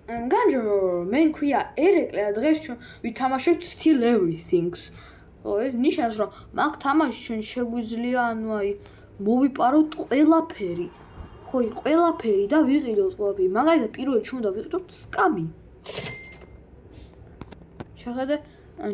განჯო მე მქვია ერეკლე და დღეს ჩვენ ვითამაშებთ Still Everything-ს. ეს ნიშნავს რომ მაგ თამაში ჩვენ შეგვიძლია მოვიპაროთ ყველაფერი. ხო, ყველაფერი და ვიყიდოთ ყველაფერი. მაგალითად პირველად ჩვენ უნდა ვიყიდოთ სკამი. შეხედე,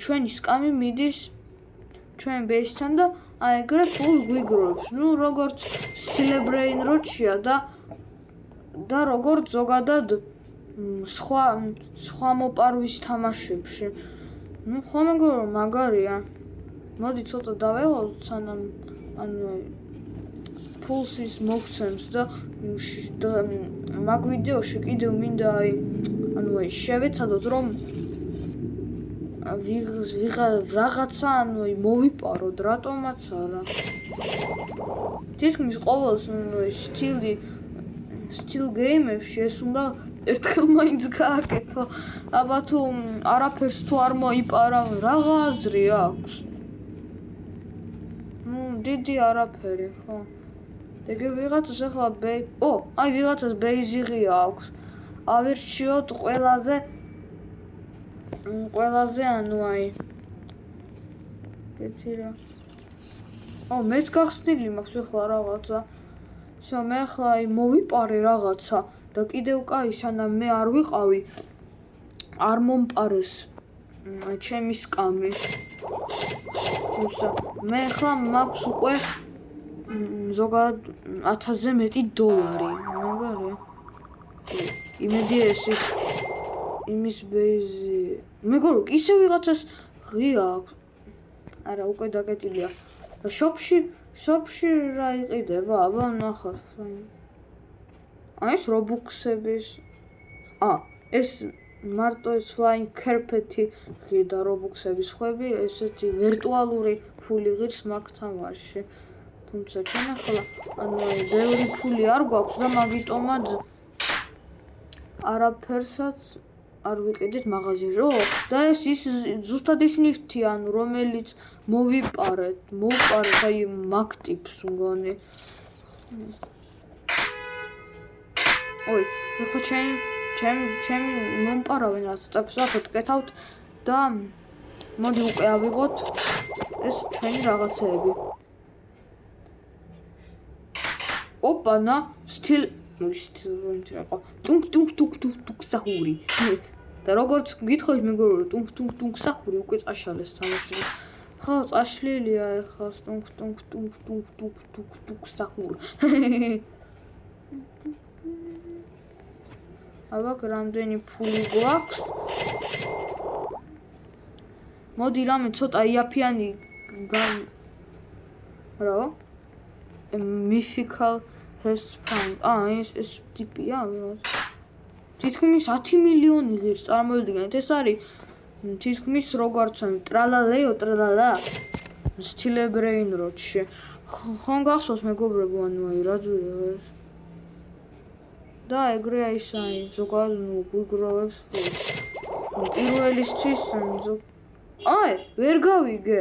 ჩვენი სკამი მიდის ჩვენ ბეისთან და ეგრე ფულს გვიგროვებს. როგორც Still Brain როჩია და როგორც ზოგადად სხვა მოპარვის თამაშებში. ხო მეგობრებო, მაგარია. მოდი ცოტა დავეღოთ სანამ ფულსის მოგცემს და მაგ ვიდეოში კიდევ მინდა შევეცადოთ რომ რაღაცა მოვიპაროთ, რატომაც არა. თითქმის ყოველ Still game-ებში ეს უნდა ერთხელ მაინც გააკეთო. აბა თუ არაფერს თუ არ მოიპარა, რაღა აზრი აქვს? დიდი არაფერი, ხო. ეგ ვიღაცას ახლა ვიღაცას ბეიზიღი აქვს. ავირჩიოთ ყველაზე ეცი რა. მეც გახსნილი მაქვს ახლა რაღაცა. მე ახლა მოვიპარე რაღაცა და კიდევ კაი სანამ მე არ ვიყავი არ მომპარეს ჩემი სკამი. მე ახლა მაქვს უკვე ზოგადად 1000-ზე მეტი $. მაგარია. იმედი ეს იმის ბეიზი. მეგობრებო, ისე ვიღაცას ღია აქვს. არა, უკვე დაკეტილია. შოპში რა იყიდება? აბა ნახავთ. ეს რობუქსების ეს მარტო ეს Flying Carpet-ი ღირდა რობუქსების ხვები, ესეთი ვირტუალური ფული ღირს მაგ თამაშში. თუმცა ჩვენ ახლა ბევრი ფული არ გვაქვს და მაგიტომაც არაფერსაც არ ვიყიდით მაღაზიაში. და ეს ის ზუსტად ის ნივთია, რომელიც მოვიპარეთ მაგ ტიპს მგონი. ეხლა ჩემი მომპარავენ რაც წებს ახლა ტკეთავთ და მოდი უკვე ავიღოთ ეს ჩვენი რაღაცეები. ოპანა Still ტუნგ სახური. და როგორც გითხოთ მეგობრებო, ტუნგ სახური უკვე წაშალეს თამაში. ხო, წაშლილია ეხლა ტუნგ სახური. აბა რამდენი ფული გვაქვს? მოდი რამე ცოტა იაფიანი რა? Mythical has found. ეს ტიპია. თითქმის 10 მილიონი ღირს წარმოვიდგინეთ. ეს არის თითქმის როგორც ტრალალეო Still Brain როჩში. ხო გახსოვს მეგობრებო, რა ძვირია ეს. და ეგრე ზოგადად გვიგროვებს. პირველისთვის ვერ გავიგე.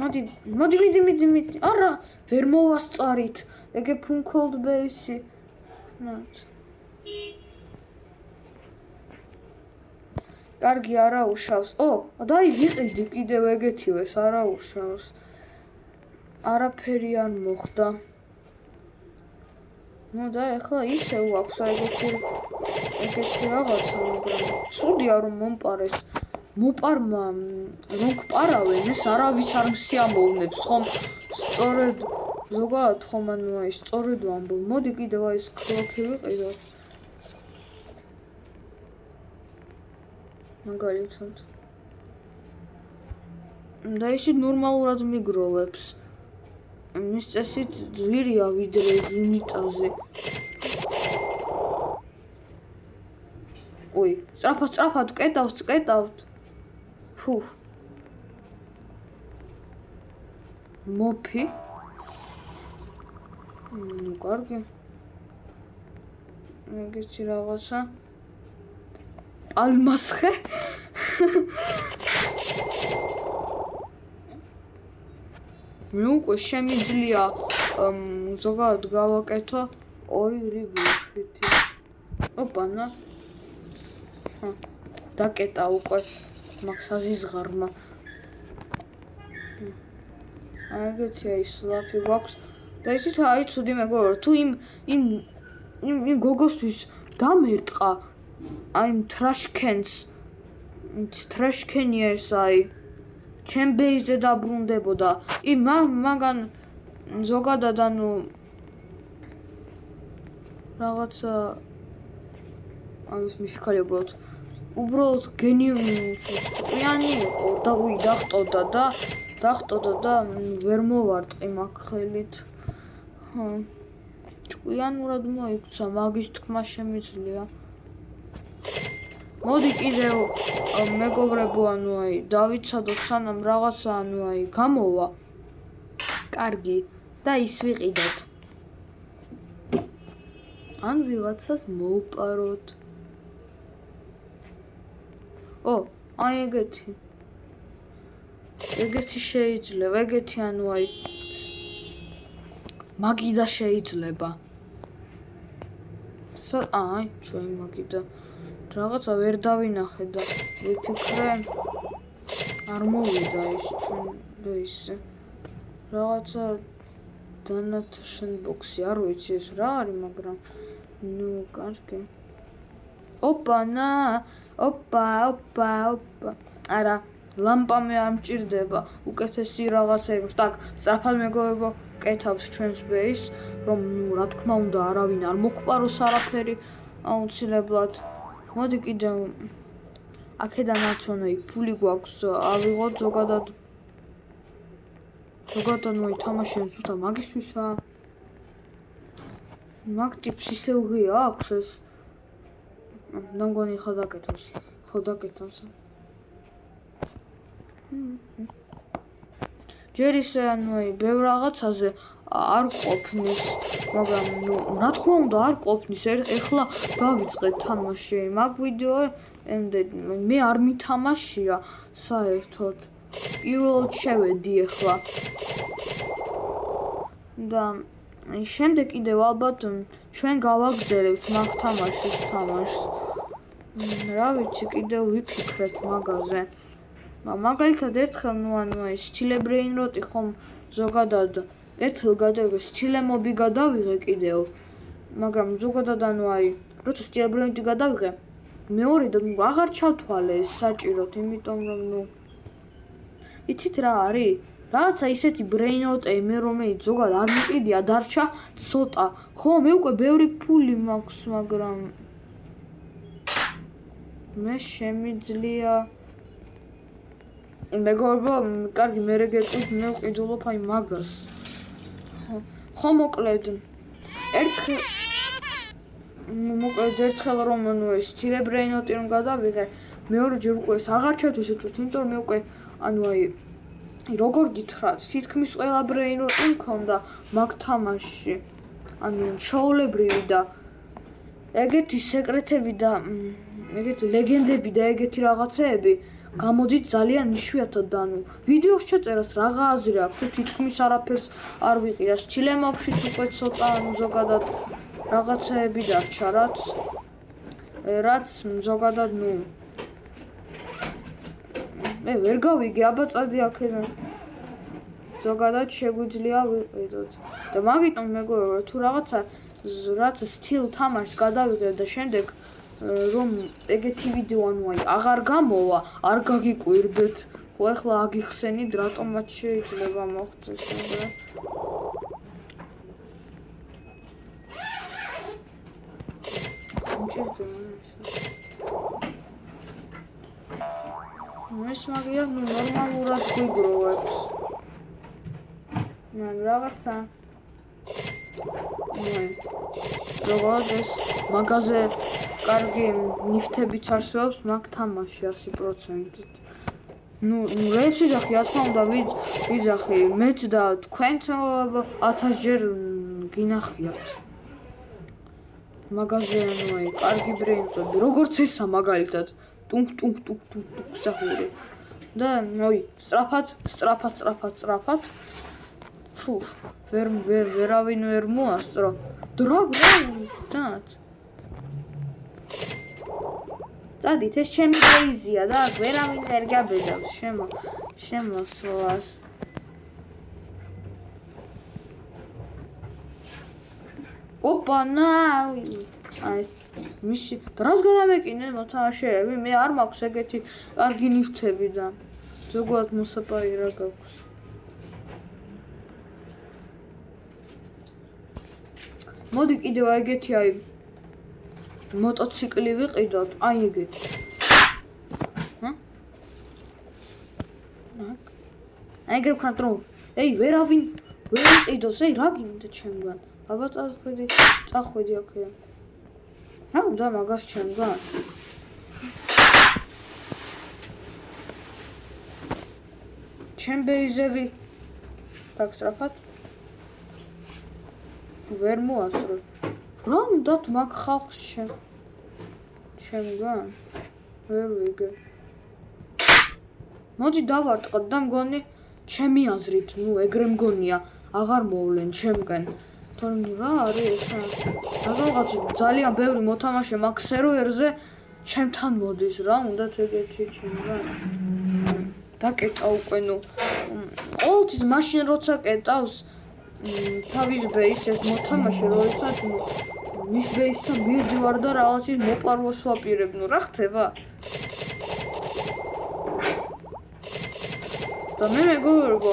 მოდი. არა, ვერ მოვასწარით. ეგე Cold Base-ი. კარგი არა უშავს. დაი ვიყიდი კიდევ ეგეთივეს არა უშავს. არაფერი არ მოხდა. და ეხლა ისე აქვს ეგეთი რაღაცა, მაგრამ ცუდია რომ მომპარეს. მოპარმა რომ გპარავენ, ეს არავის არ მსიამოვნებს, ხომ? სწორედ ზოგადად ხომ სწორედ ვამბობ. მოდი კიდევ ეს კლოკი ვიყიდოთ. მაგალითად. და ისიც ნორმალურად მიგროვებს. მის წესით ძვირია ვიდრე უნიტაზე. სწრაფად ვკეტავთ. მოფი. კარგი. ეგეთი რაღაცა. პალმასხე. მე უკვე შემიძლია ზოგადად გავაკეთო 2 რიბლით. ოპანა. დაკეტა უკვე მაქსაზის ღარმა. აგეთია ის ლაფი გვაქვს. და იცით რა, აი ცუდი მეგობრებო, თუ იმ გოგოსთვის დამერტყა აი იმ ტრაშკენია ეს აი ჩემ ბეიზზე დაბრუნდებოდა. მაგან ზოგადად ანუ რაღაცა ამის მიშკალი უბრალოდ გენიალური იყო და დახტოდა და ვერ მოვარტყი მაგ ხელით. ჭკვიანურად მოიქცა, მაგის თქმა შემიძლია. მოდი კიდევ მეგობრებო, ანუ აი დავიცადოთ სანამ რაღაცა ანუ აი გამოვა. კარგი და ის ვიყიდოთ. ან ვიღაცას მოვპაროთ. აი ეგეთი შეიძლება, ეგეთი ანუ აი მაგიდა შეიძლება. აი ჩვენი მაგიდა რაღაცა ვერ დავინახე და ვიფიქრე არ მოვიდა ის ჩვენ და ისე რაღაცა დანათშენ ბოქსი არ ვიცი ეს რა არის, მაგრამ ნუ კარგი. ოპა. არა, ლამპა მე არ მჭირდება, უკეთესი რაღაცები. так, სწრაფად მეგობრებო, კეთავს ჩვენს ბეის, რომ ნუ რა თქმა უნდა არავინ არ მოგყაროს არაფერი აუცილებლად. მოდი კიდევ აქედანაც ნუ ფული გვაქვს, ავიღოთ ზოგადად ნუ თამაშენ ზუსტად მაგისთვისა. მაგ ტიპს ისე უღია აქვს ეს. ნამგონი ხო დაკეთავს. ჯერ ისე ანუ ბევრ რაღაცაზე არ ყოფნის, მაგრამ ნუ რა თქმა უნდა არ ყოფნის. ეხლა დავიწყეთ თამაში მაგ ვიდეოემდე მე არ მითამაშია საერთოდ. პირველად შევედი ეხლა. და შემდეგ კიდევ ალბათ ჩვენ გავაგზავნებთ მაგ თამაშს. რა ვიცი, კიდევ ვიფიქრეთ მაგაზე. მაგალითად ერთხელ ნუ ანუ აი სტილებრეინ როტი ხომ ზოგადად ერთხელ გადავიღე სტილემობი გადავიღე კიდევ, მაგრამ ზოგადად ანუ აი როცა სტილებრეინი გადავიღე მეორე და აღარ ჩავთვალე ეს საჭიროდ, იმიტომ რომ ნუ იცით რა არის? რაღაცა ისეთი ბრეინროტები მე რომელიც ზოგადად არ მიყიდია, დარჩა ცოტა. ხო, მე უკვე ბევრი ფული მაქვს, მაგრამ მე შემიძლია მეგობრებო, კარგი, მე გეტყვით, მე ვყიდულობ აი მაგას. ხო, მოკლედ ერთხელ რომ ანუ ეს სტილებრეინოტი რომ გადავიღე, მეორეჯერ უკვე ეს აღარ ჩავთვისეთ, იმიტომ რომ მე უკვე ანუ აი როგორ გითხრათ, თითქმის ყველა ბრეინროტი მქონდა მაგ თამაშში. ანუ ჩაოლებრივი და ეგეთი სეკრეტები და ეგეთი ლეგენდები და ეგეთი რაღაცეები გამოდის ძალიან იშვიათად და ანუ ვიდეოს ჩაწერას რაღა აზრი აქვს, თითქმის არაფერს არ ვიყიდა. სტილემობშიც უკვე ცოტა ანუ ზოგადად რაღაცეები დარჩა, რაც ზოგადად ნუ მე ვერ გავიგე აბაწადი აქედან. ზოგადად შეგვიძლია ვიყიდოთ. და მაგიტომ მეგობრებო, თუ რაღაცა სტილ თამაშს გადავიღე და შემდეგ რომ ეგეთი ვიდეო ანუ აი აღარ გამოვა, არ გაგიკვირდეთ. ხო, ეხლა აგიხსენით, რატომაც შეიძლება მოხდეს ეგრე. ეს მაგია ნუ ნორმალურად გვიგროვებს. რაღაცა როგორც ეს მაგაზე კარგი ნიფთებიც არსებობს მაგ თამაში 100%. ნუ რეც ვიძახი, რა თქმა უნდა ვიძახი, მეც და თქვენც 1000 ჯერ გინახიათ. მაგაზე ანუ აი კარგი ბრეინროტები, როგორც ესა მაგალითად ტუნკ სახური. და სწრაფად. ფუ ვერავინ ვერ მოასწრო დრაგონად წადით ეს ჩემი ბეიზია და ვერავინ ვერ გაბედავს შემოსვლას ოპა აი მისი დრას გადამეკინე მოთამაშეები მე არ მაქვს ეგეთი კარგი ნივთები და ზოგადად მოსაპარი რა გაქვს მოდი კიდევ ეგეთი აი მოტოციკლი ვიყიდოთ აი ეგეთი აი ეგრე ვქნათ რომ ეი ვერავინ ვერ იყიდოს ეი რა გინდა ჩემგან აბა წახვედი აქედან რა უნდა მაგას ჩემგან ჩემ ბეიზები დაგსწრაფად ვერ მოასწრო რა უნდათ მაგ ხალხს ჩემგან ვერ ვიგე მოდი დავარტყოთ და მგონი ჩემი აზრით ნუ ეგრე მგონია აღარ მოვლენ ჩემგან თორემ რა არის ეს რაღაცა ძალიან ბევრი მოთამაშე მაგ სერვერზე ჩემთან მოდის რა უნდათ ეგეთი ჩემგან დაკეტა უკვე ნუ ყოველთვის მაშინ როცა კეტავს თავის ბეისს მოთამაშე როდესაც მის ბეისთან მივდივარ და რაღაცის მოპარვას ვაპირებ ნუ რა ხდება და მე მეგობრებო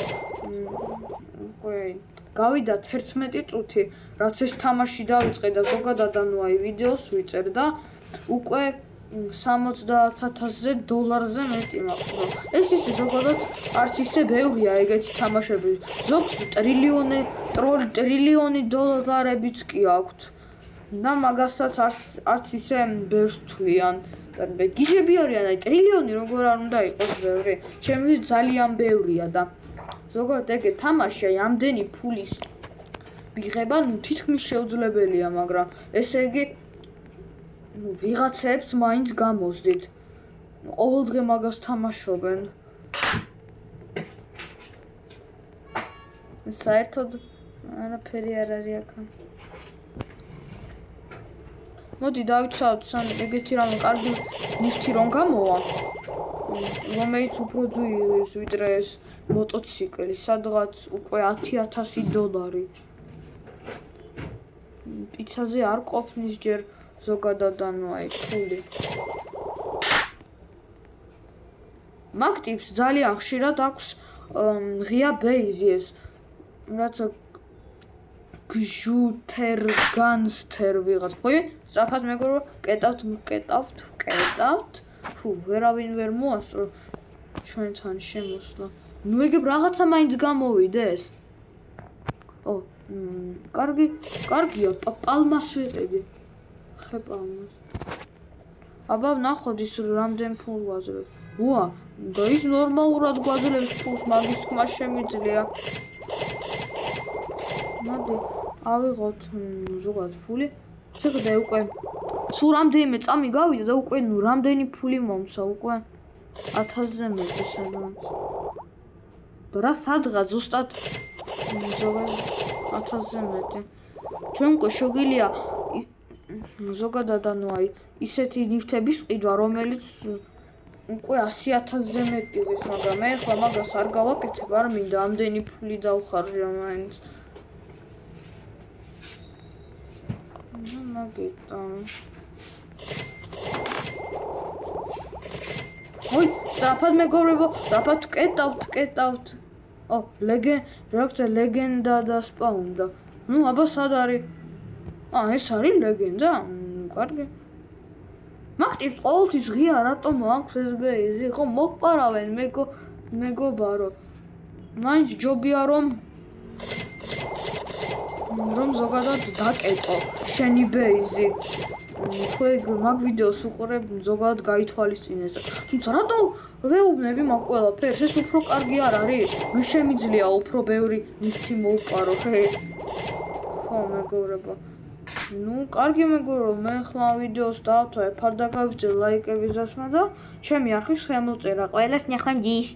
გავიდა 11 წუთი რაც ეს თამაში დავიწყე და ზოგადად ანუ აი ვიდეოს ვიწერ და უკვე $70,000-ზე მეტი მაქვს ეს ისე ზოგადად არც ისე ბევრია ეგეთი თამაშები ზოგს ტრილიონი დოლარებიც კი აქვთ და მაგასაც არც ისე ბევრს თვლიან გიჟები არიან აი ტრილიონი როგორ არ უნდა იყოს ბევრი ჩემთვის ძალიან ბევრია და ზოგადად ეგ თამაში აი ამდენი ფულის მიღება ნუ თითქმის შეუძლებელია მაგრამ ესე იგი ნუ ვიღაცებს მაინც გამოსდით ყოველდღე მაგას თამაშობენ საერთოდ არაფერი არ არის აქ მოდი დავიცავთ სამ ეგეთი რამე კარგი ნივთი რომ გამოვა რომელიც უფრო ძვირის ვიდრე ეს მოტოციკლი სადღაც უკვე $10,000 პიცაზე არ ყოფნის ჯერ ზოგადად ანუ აი ფული მაგ ტიპს ძალიან ხშირად აქვს ღია ბეიზი ეს რაცა განსთერ ვიღაც ხო სწრაფად მეგობრებო კეტავთ ფუ ვერავინ ვერ მოასწრო ჩვენთან შემოსვლა ნუ ეგ რაღაცა მაინც გამოვიდეს ო კარგია პალმას ვიყიდი ხე პალმას აბა ნახოთ ის რამდენ ფულს გვაძლევს უა და ის ნორმალურად გვაძლევს ფულს მაგის თქმა შემიძლია მოდი ავიღოთ ზოგადად ფული შეხედე უკვე სულ რამდენიმე წამი გავიდა და უკვე ნუ რამდენი ფული მომცა უკვე 1000-ზე მეტი სადღაც და რა სადღაც ზუსტად ზოგადად 1000-ზე მეტი ჩვენ უკვე შეგვიძლია ზოგადად ანუ აი ისეთი ნივთების ყიდვა რომელიც უკვე 100,000-ზე მეტი ის მაგრამ მე ხო მაგას არ გავაკეთებ არ მინდა ამდენი ფული დავხარჯა მაინც ой, სწრაფად მეგობრებო, სწრაფად კეტავთ. ო, ლეგენდა დასპაუნდა. ნუ, აბა სად არის? ეს არის ლეგენდა? კარგი. მაგ ტიპს ყოველთვის ღია რატომ აქვს ეს ბეიზი? ხო, მოგპარავენ მეგობარო. მაინც ჯობია რომ ზოგადად დაკეტო შენი ბეიზი. ხო მაგ ვიდეოს უყურებ ზოგადად გაითვალისწინეს. თუმცა რატო ვეუბნები მაგ ყველაფერს? ეს უფრო კარგი არ არის? მე შემიძლია უფრო ბევრი ნივთი მოვპარო, ხე? ხო მეგობრებო. ნუ კარგი მეგობრებო, მე ხლა ვიდეოს დავთვალე, ფარდაგავიწყე ლაიკების დასმა და ჩემი არხის ხელმოწერა. ყველას ნახვამდის.